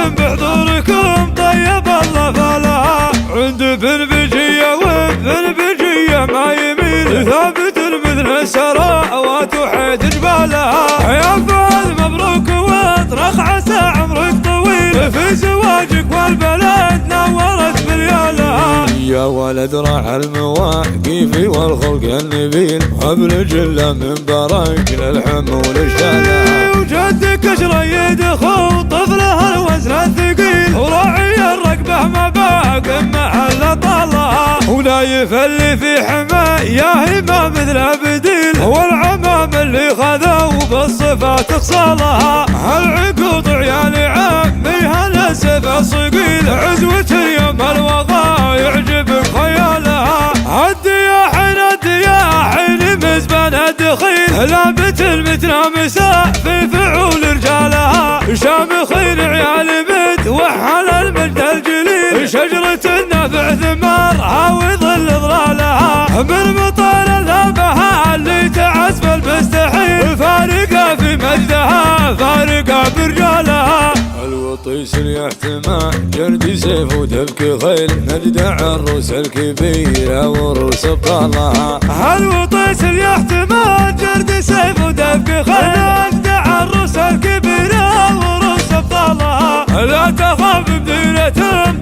بحضوركم طيب الله فالها. عند بنبجية وبنبجية ما يميل ثابت مثل السراوات وحيد جبالها. يا فهد مبروك واطرخ عسى عمرك طويل في زواجك والبلد نورت بليالها. يا ولد راح المواقف والخلق النبيل وابن جله من برك للحمول اشتالها. وجدك اشريد اخو طفله الوزن الثقيل وراعي الركبه ما باق محل طالها. ولا يفلي في حماه يا هما مثل بديل والعمام اللي خذوا بالصفات خصالها. هالعقود عيال عمي هالسيف الصقيل عزوة اليوم الوغى يعجبك خيالها. الدياحين مزبان الدخيل لابت المتنامسة في فعول رجالها. شامخين عيال بنت وحل المجد الجليل شجرة النفع ثمارها وظل ظلالها. من مطار الهبها اللي تعزف المستحيل فارقة في مجدها فارقة برجالها. الوطيس اليحتمى جرد سيف وتبكي خيل نجد عروس الكبيرة وروس بطالها. الوطيس اليحتمى جرد سيف وتبكي خيل نجد عروس الكبيرة وروس بطالها. لا تخاف بدينة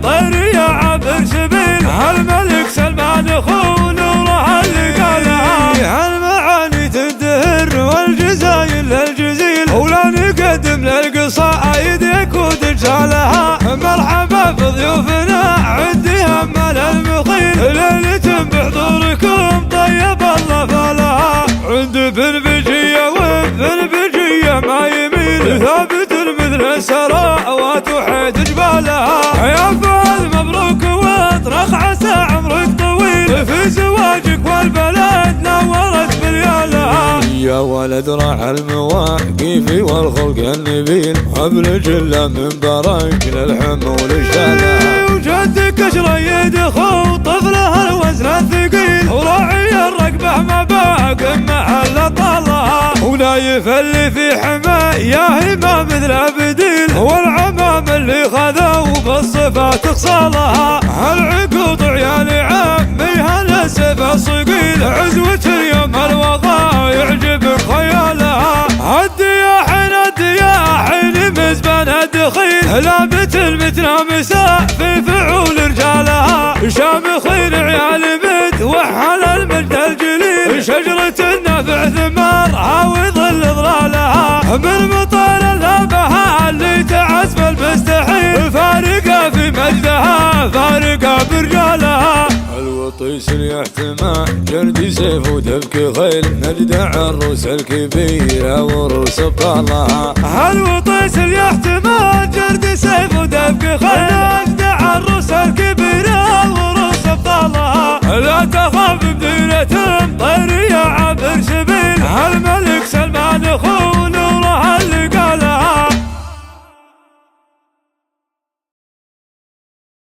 طير يا عبر سبيل الملك سلمان اخو نوره اللي قالها. المعاني تندهر والجزايل للجزيل ولا نقدم للقصائد يكود رجالها. مرحبا بضيوفنا عندي همل المخيل ليلة بحضوركم طيب الله فالها. عند بنبجية وبنبجية ما يميل ثابت مثل السراوات وحيد جبالها. يا فهد مبروك واطرخ عسى عمرك طويل في زواجك والبلد نورت بليالها. يا ولد راح المواقف والخلق النبيل وابن جله من برك للحمول اشتالها. وجدك اشريد اخو طفله الوزن الثقيل وراعي الركبه ما باق محل طالها. ولا يفلي في حماه يا هما مثل بديل والعمام اللي خذوا بالصفات خصالها. هالعقود عيال عمي هالسيف الصقيل عزوة اليوم الوغى يعجبك خيالها. الدياحين مزبان الدخيل لابت المتنامسة في فعول رجالها. شامخين عيال بنت وحل المجد الجليل شجرة النفع ثمارها وظل ظلالها. من مطار الهبها اللي تعزف المستحيل فارقة في مجدها فارقة برجالها. الوطيس اليحتمى جرد سيف وتبكي خيل نجد عروس الكبيرة وروس بطالها. الوطيس اليحتمى جرد سيف وتبكي خيل نجد عروس الكبيرة وروس بطالها. لا